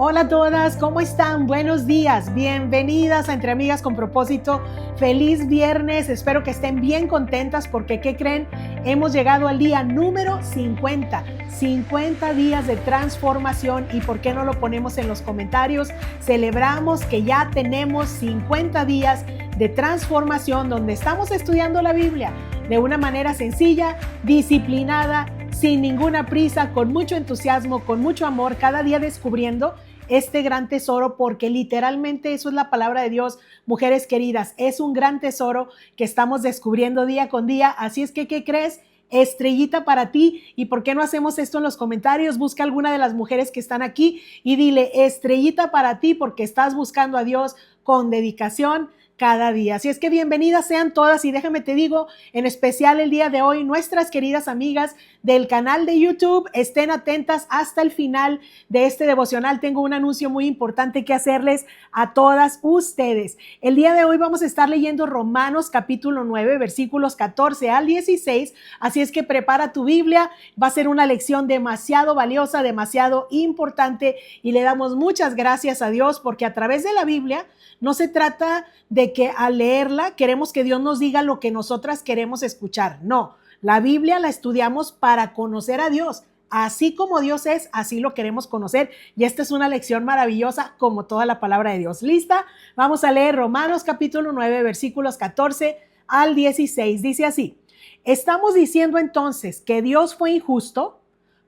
Hola a todas, ¿cómo están? Buenos días, bienvenidas a Entre Amigas con Propósito. Feliz viernes, espero que estén bien contentas porque, ¿qué creen? Hemos llegado al día número 50 días de transformación. ¿Y por qué no lo ponemos en los comentarios? Celebramos que ya tenemos 50 días de transformación donde estamos estudiando la Biblia de una manera sencilla, disciplinada, sin ninguna prisa, con mucho entusiasmo, con mucho amor, cada día descubriendo este gran tesoro, porque literalmente eso es la palabra de Dios, mujeres queridas, es un gran tesoro que estamos descubriendo día con día. Así es que, ¿qué crees? Estrellita para ti. ¿Y por qué no hacemos esto en los comentarios? Busca alguna de las mujeres que están aquí y dile estrellita para ti, porque estás buscando a Dios con dedicación cada día. Así es que bienvenidas sean todas, y déjame te digo, en especial el día de hoy, nuestras queridas amigas del canal de YouTube, estén atentas hasta el final de este devocional. Tengo un anuncio muy importante que hacerles a todas ustedes. El día de hoy vamos a estar leyendo Romanos capítulo 9, versículos 14 al 16, así es que prepara tu Biblia, va a ser una lección demasiado valiosa, demasiado importante, y le damos muchas gracias a Dios porque a través de la Biblia no se trata de que al leerla queremos que Dios nos diga lo que nosotras queremos escuchar. No, la Biblia la estudiamos para conocer a Dios. Así como Dios es, así lo queremos conocer. Y esta es una lección maravillosa como toda la palabra de Dios. ¿Lista? Vamos a leer Romanos capítulo 9, versículos 14 al 16. Dice así: ¿estamos diciendo entonces que Dios fue injusto?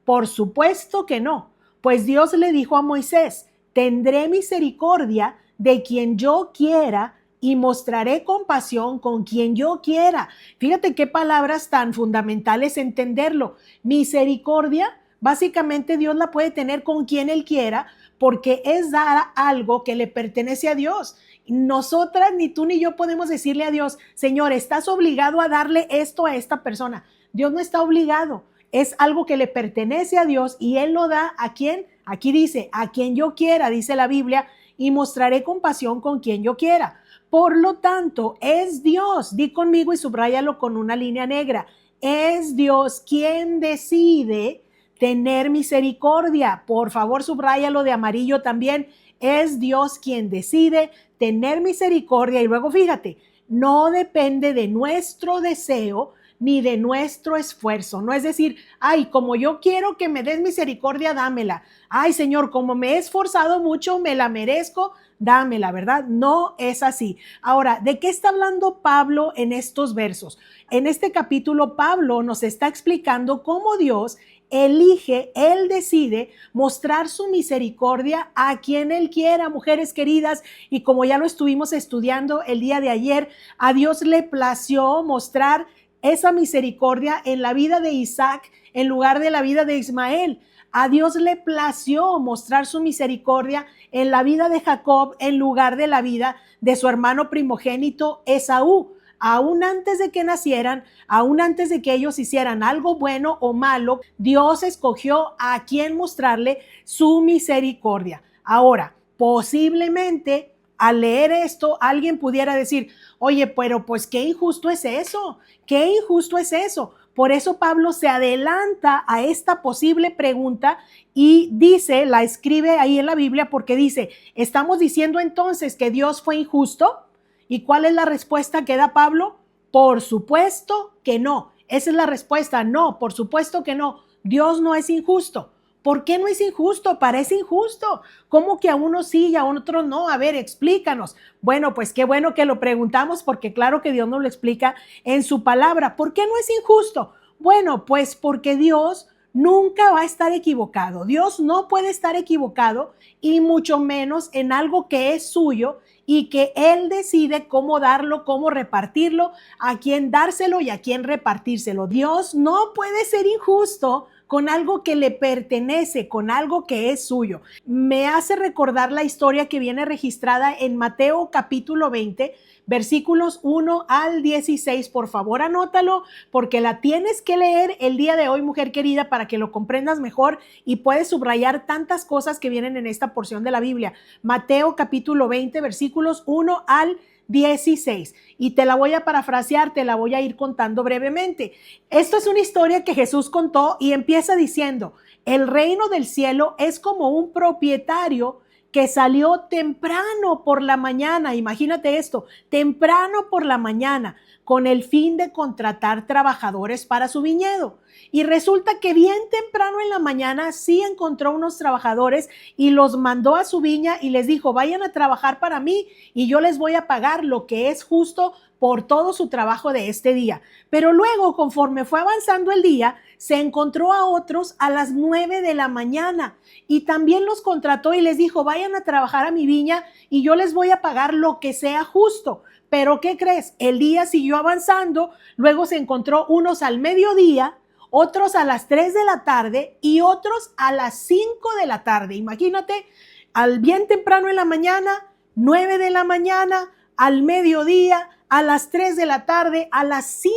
Por supuesto que no. Pues Dios le dijo a Moisés: tendré misericordia de quien yo quiera y mostraré compasión con quien yo quiera. Fíjate qué palabras tan fundamentales entenderlo. Misericordia, básicamente Dios la puede tener con quien Él quiera, porque es dar algo que le pertenece a Dios. Nosotras, ni tú ni yo, podemos decirle a Dios: Señor, estás obligado a darle esto a esta persona. Dios no está obligado. Es algo que le pertenece a Dios y Él lo da a quien, aquí dice, a quien yo quiera, dice la Biblia, y mostraré compasión con quien yo quiera. Por lo tanto, es Dios, di conmigo y subráyalo con una línea negra, es Dios quien decide tener misericordia. Por favor, subráyalo de amarillo también. Es Dios quien decide tener misericordia. Y luego fíjate, no depende de nuestro deseo ni de nuestro esfuerzo. No es decir, ay, como yo quiero que me des misericordia, dámela. Ay, Señor, como me he esforzado mucho, me la merezco, dámela, ¿verdad? No es así. Ahora, ¿de qué está hablando Pablo en estos versos? En este capítulo, Pablo nos está explicando cómo Dios elige, Él decide mostrar su misericordia a quien Él quiera, mujeres queridas. Y como ya lo estuvimos estudiando el día de ayer, a Dios le plació mostrar esa misericordia en la vida de Isaac en lugar de la vida de Ismael. A Dios le plació mostrar su misericordia en la vida de Jacob en lugar de la vida de su hermano primogénito Esaú. Aún antes de que nacieran, aún antes de que ellos hicieran algo bueno o malo, Dios escogió a quien mostrarle su misericordia. Ahora, posiblemente al leer esto, alguien pudiera decir: oye, pero pues qué injusto es eso, qué injusto es eso. Por eso Pablo se adelanta a esta posible pregunta y dice, la escribe ahí en la Biblia, porque dice: ¿estamos diciendo entonces que Dios fue injusto? ¿Y cuál es la respuesta que da Pablo? Por supuesto que no. Esa es la respuesta: no, por supuesto que no. Dios no es injusto. ¿Por qué no es injusto? Parece injusto. ¿Cómo que a unos sí y a otros no? A ver, explícanos. Bueno, pues qué bueno que lo preguntamos, porque claro que Dios nos lo explica en su palabra. ¿Por qué no es injusto? Bueno, pues porque Dios nunca va a estar equivocado. Dios no puede estar equivocado, y mucho menos en algo que es suyo y que Él decide cómo darlo, cómo repartirlo, a quién dárselo y a quién repartírselo. Dios no puede ser injusto con algo que le pertenece, con algo que es suyo. Me hace recordar la historia que viene registrada en Mateo capítulo 20, versículos 1 al 16. Por favor, anótalo, porque la tienes que leer el día de hoy, mujer querida, para que lo comprendas mejor y puedes subrayar tantas cosas que vienen en esta porción de la Biblia. Mateo capítulo 20, versículos 1 al 16. Y te la voy a parafrasear, te la voy a ir contando brevemente. Esto es una historia que Jesús contó y empieza diciendo: el reino del cielo es como un propietario que salió temprano por la mañana. Imagínate esto, temprano por la mañana, con el fin de contratar trabajadores para su viñedo. Y resulta que bien temprano en la mañana sí encontró unos trabajadores y los mandó a su viña y les dijo: vayan a trabajar para mí y yo les voy a pagar lo que es justo por todo su trabajo de este día. Pero luego, conforme fue avanzando el día, se encontró a otros a las 9 de la mañana y también los contrató y les dijo: vayan a trabajar a mi viña y yo les voy a pagar lo que sea justo. Pero ¿qué crees? El día siguió avanzando, luego se encontró unos al mediodía, otros a las 3 de la tarde y otros a las 5 de la tarde. Imagínate, al bien temprano en la mañana, 9 de la mañana, al mediodía, a las 3 de la tarde, a las 5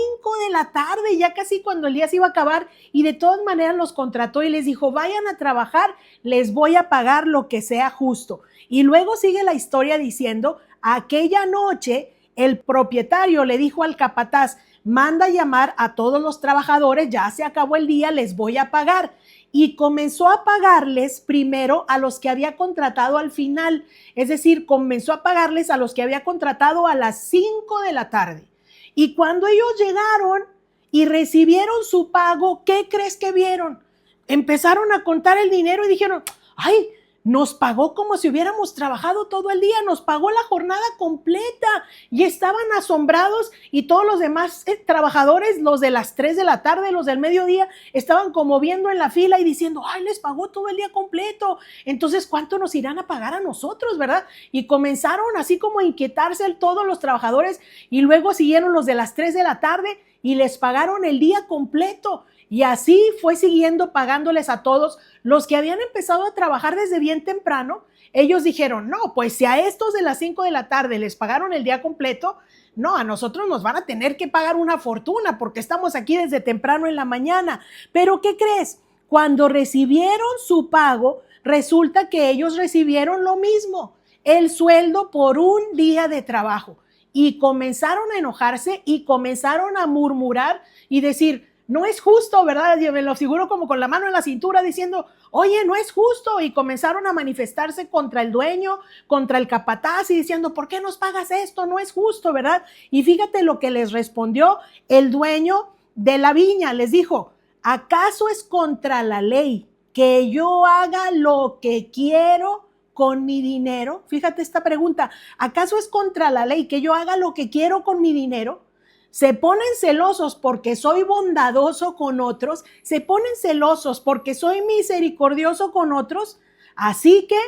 de la tarde, ya casi cuando el día se iba a acabar, y de todas maneras los contrató y les dijo: vayan a trabajar, les voy a pagar lo que sea justo. Y luego sigue la historia diciendo: aquella noche el propietario le dijo al capataz: manda a llamar a todos los trabajadores, ya se acabó el día, les voy a pagar. Y comenzó a pagarles primero a los que había contratado al final, es decir, comenzó a pagarles a los que había contratado a las 5 de la tarde. Y cuando ellos llegaron y recibieron su pago, ¿qué crees que vieron? Empezaron a contar el dinero y dijeron: ¡ay! Nos pagó como si hubiéramos trabajado todo el día, nos pagó la jornada completa. Y estaban asombrados y todos los demás trabajadores, los de las 3 de la tarde, los del mediodía, estaban como viendo en la fila y diciendo: ¡ay, les pagó todo el día completo! Entonces, ¿cuánto nos irán a pagar a nosotros, verdad? Y comenzaron así como a inquietarse todos los trabajadores y luego siguieron los de las 3 de la tarde y les pagaron el día completo. Y así fue siguiendo pagándoles a todos los que habían empezado a trabajar desde bien temprano. Ellos dijeron: no, pues si a estos de las 5 de la tarde les pagaron el día completo, no, a nosotros nos van a tener que pagar una fortuna porque estamos aquí desde temprano en la mañana. Pero ¿qué crees? Cuando recibieron su pago, resulta que ellos recibieron lo mismo, el sueldo por un día de trabajo. Y comenzaron a enojarse y comenzaron a murmurar y decir: no es justo, ¿verdad? Yo me lo figuro como con la mano en la cintura diciendo: oye, no es justo. Y comenzaron a manifestarse contra el dueño, contra el capataz y diciendo: ¿por qué nos pagas esto? No es justo, ¿verdad? Y fíjate lo que les respondió el dueño de la viña. Les dijo: ¿acaso es contra la ley que yo haga lo que quiero con mi dinero? Fíjate esta pregunta: ¿acaso es contra la ley que yo haga lo que quiero con mi dinero? Se ponen celosos porque soy bondadoso con otros, se ponen celosos porque soy misericordioso con otros. Así que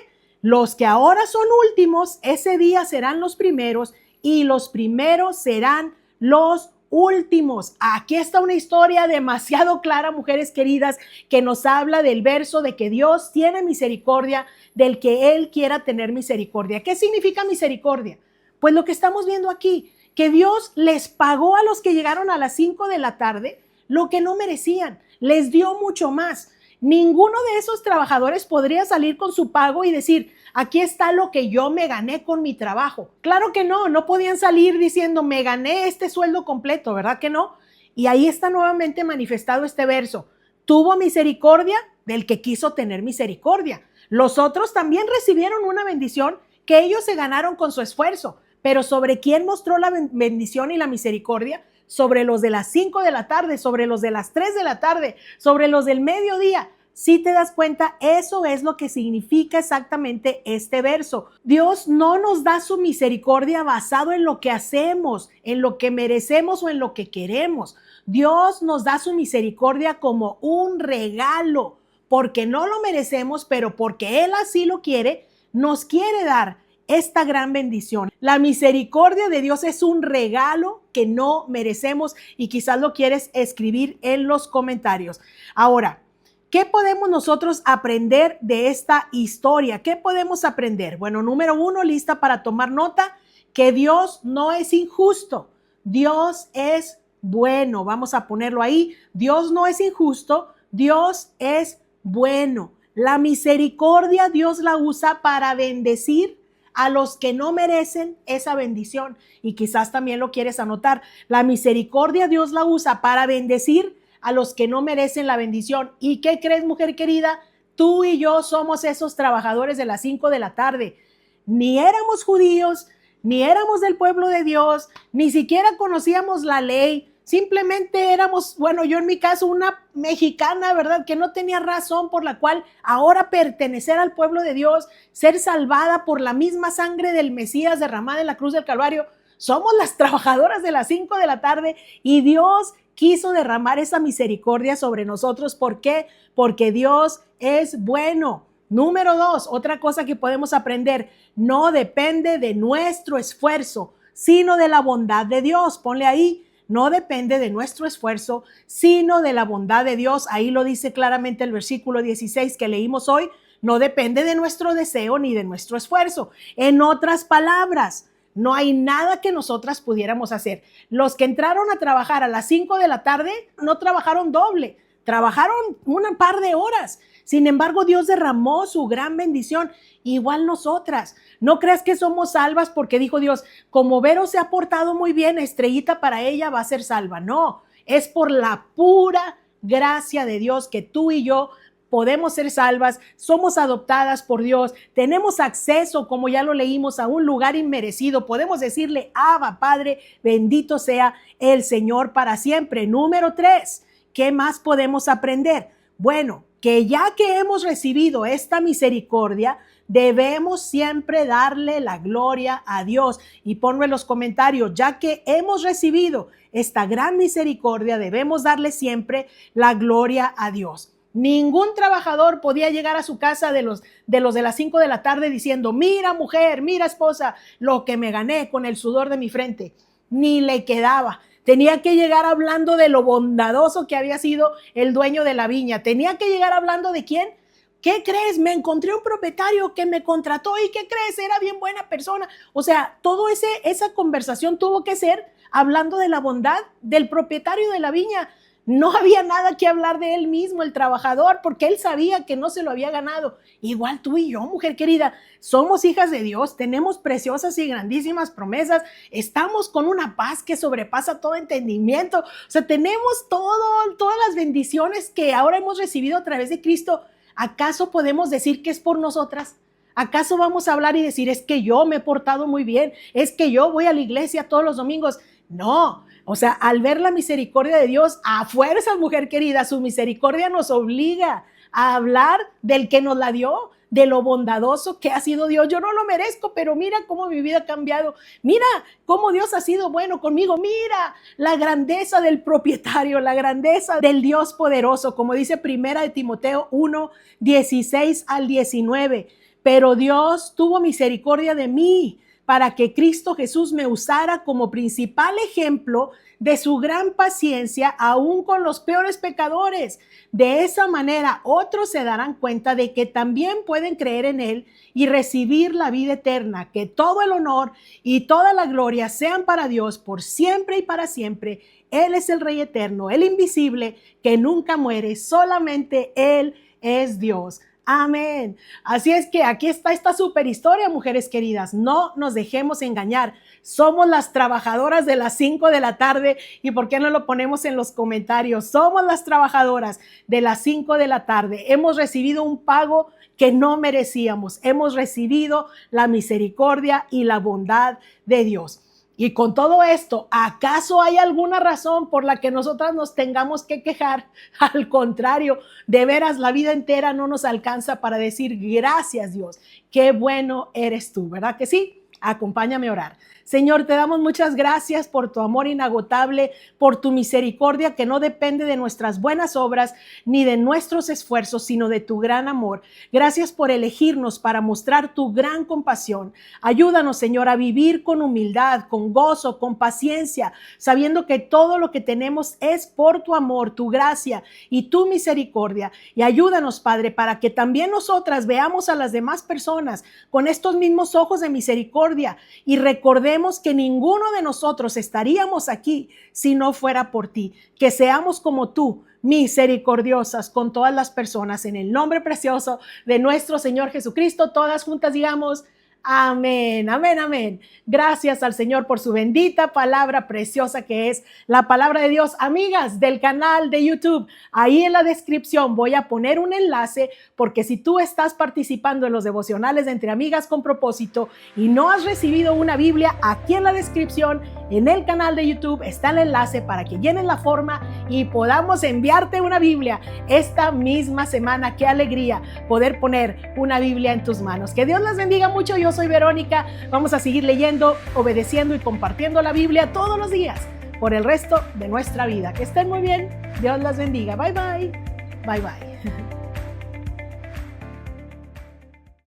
los que ahora son últimos, ese día serán los primeros y los primeros serán los últimos. Aquí está una historia demasiado clara, mujeres queridas, que nos habla del verso de que Dios tiene misericordia del que Él quiera tener misericordia. ¿Qué significa misericordia? Pues lo que estamos viendo aquí, que Dios les pagó a los que llegaron a las 5 de la tarde lo que no merecían, les dio mucho más. Ninguno de esos trabajadores podría salir con su pago y decir: aquí está lo que yo me gané con mi trabajo. Claro que no, no podían salir diciendo: me gané este sueldo completo, ¿verdad que no? Y ahí está nuevamente manifestado este verso: tuvo misericordia del que quiso tener misericordia. Los otros también recibieron una bendición que ellos se ganaron con su esfuerzo. Pero ¿sobre quién mostró la bendición y la misericordia? Sobre los de las 5 de la tarde, sobre los de las 3 de la tarde, sobre los del mediodía. Si te das cuenta, eso es lo que significa exactamente este verso. Dios no nos da su misericordia basado en lo que hacemos, en lo que merecemos o en lo que queremos. Dios nos da su misericordia como un regalo, porque no lo merecemos, pero porque Él así lo quiere, nos quiere dar esta gran bendición. La misericordia de Dios es un regalo que no merecemos y quizás lo quieres escribir en los comentarios. Ahora, ¿qué podemos nosotros aprender de esta historia? ¿Qué podemos aprender? Bueno, número 1, lista para tomar nota, que Dios no es injusto. Dios es bueno. Vamos a ponerlo ahí. Dios no es injusto. Dios es bueno. La misericordia Dios la usa para bendecir a los que no merecen esa bendición. Y quizás también lo quieres anotar. La misericordia Dios la usa para bendecir a los que no merecen la bendición. ¿Y qué crees, mujer querida? Tú y yo somos esos trabajadores de las 5 de la tarde. Ni éramos judíos, ni éramos del pueblo de Dios, ni siquiera conocíamos la ley. Simplemente éramos, bueno, yo en mi caso, una mexicana, ¿verdad? Que no tenía razón por la cual ahora pertenecer al pueblo de Dios, ser salvada por la misma sangre del Mesías derramada en la cruz del Calvario. Somos las trabajadoras de las 5 de la tarde y Dios quiso derramar esa misericordia sobre nosotros. ¿Por qué? Porque Dios es bueno. Número 2, otra cosa que podemos aprender, no depende de nuestro esfuerzo, sino de la bondad de Dios. Ponle ahí. No depende de nuestro esfuerzo, sino de la bondad de Dios. Ahí lo dice claramente el versículo 16 que leímos hoy. No depende de nuestro deseo ni de nuestro esfuerzo. En otras palabras, no hay nada que nosotras pudiéramos hacer. Los que entraron a trabajar a las 5 de la tarde no trabajaron doble, trabajaron un par de horas. Sin embargo, Dios derramó su gran bendición. Igual nosotras. No creas que somos salvas porque dijo Dios, como Vero se ha portado muy bien, Estrellita para ella va a ser salva. No, es por la pura gracia de Dios que tú y yo podemos ser salvas, somos adoptadas por Dios, tenemos acceso, como ya lo leímos, a un lugar inmerecido. Podemos decirle, Abba, Padre, bendito sea el Señor para siempre. Número 3, ¿qué más podemos aprender? Bueno, que ya que hemos recibido esta misericordia, debemos siempre darle la gloria a Dios. Y ponlo en los comentarios, ya que hemos recibido esta gran misericordia, debemos darle siempre la gloria a Dios. Ningún trabajador podía llegar a su casa de los de las 5 de la tarde diciendo, mira mujer, mira esposa, lo que me gané con el sudor de mi frente. Ni le quedaba. Tenía que llegar hablando de lo bondadoso que había sido el dueño de la viña. Tenía que llegar hablando de quién. ¿Qué crees? Me encontré un propietario que me contrató y ¿qué crees? Era bien buena persona. O sea, esa conversación tuvo que ser hablando de la bondad del propietario de la viña. No había nada que hablar de él mismo, el trabajador, porque él sabía que no se lo había ganado. Igual tú y yo, mujer querida, somos hijas de Dios, tenemos preciosas y grandísimas promesas, estamos con una paz que sobrepasa todo entendimiento. O sea, tenemos todas las bendiciones que ahora hemos recibido a través de Cristo. ¿Acaso podemos decir que es por nosotras? ¿Acaso vamos a hablar y decir, es que yo me he portado muy bien, es que yo voy a la iglesia todos los domingos? No. O sea, al ver la misericordia de Dios, a fuerzas, mujer querida, su misericordia nos obliga a hablar del que nos la dio, de lo bondadoso que ha sido Dios. Yo no lo merezco, pero mira cómo mi vida ha cambiado. Mira cómo Dios ha sido bueno conmigo. Mira la grandeza del propietario, la grandeza del Dios poderoso, como dice Primera de Timoteo 1, 16 al 19. Pero Dios tuvo misericordia de mí, para que Cristo Jesús me usara como principal ejemplo de su gran paciencia, aún con los peores pecadores. De esa manera, otros se darán cuenta de que también pueden creer en Él y recibir la vida eterna. Que todo el honor y toda la gloria sean para Dios por siempre y para siempre. Él es el Rey eterno, el invisible, que nunca muere. Solamente Él es Dios. Amén. Así es que aquí está esta super historia, mujeres queridas. No nos dejemos engañar. Somos las trabajadoras de las 5 de la tarde. ¿Y por qué no lo ponemos en los comentarios? Somos las trabajadoras de las 5 de la tarde. Hemos recibido un pago que no merecíamos. Hemos recibido la misericordia y la bondad de Dios. Y con todo esto, ¿acaso hay alguna razón por la que nosotras nos tengamos que quejar? Al contrario, de veras la vida entera no nos alcanza para decir gracias Dios, qué bueno eres tú, ¿verdad que sí? Acompáñame a orar. Señor, te damos muchas gracias por tu amor inagotable, por tu misericordia que no depende de nuestras buenas obras ni de nuestros esfuerzos, sino de tu gran amor. Gracias por elegirnos para mostrar tu gran compasión. Ayúdanos, Señor, a vivir con humildad, con gozo, con paciencia, sabiendo que todo lo que tenemos es por tu amor, tu gracia y tu misericordia. Y ayúdanos, Padre, para que también nosotras veamos a las demás personas con estos mismos ojos de misericordia y recordemos que ninguno de nosotros estaríamos aquí si no fuera por ti. Que seamos como tú, misericordiosas con todas las personas. En el nombre precioso de nuestro Señor Jesucristo, todas juntas digamos Amén, amén, amén. Gracias al Señor por su bendita palabra preciosa que es la palabra de Dios. Amigas del canal de YouTube, ahí en la descripción voy a poner un enlace porque si tú estás participando en los devocionales de Entre Amigas con Propósito y no has recibido una Biblia, aquí en la descripción, en el canal de YouTube, está el enlace para que llenes la forma y podamos enviarte una Biblia esta misma semana. Qué alegría poder poner una Biblia en tus manos. Que Dios las bendiga mucho. Yo soy Verónica. Vamos a seguir leyendo, obedeciendo y compartiendo la Biblia todos los días por el resto de nuestra vida. Que estén muy bien. Dios las bendiga. Bye, bye. Bye, bye.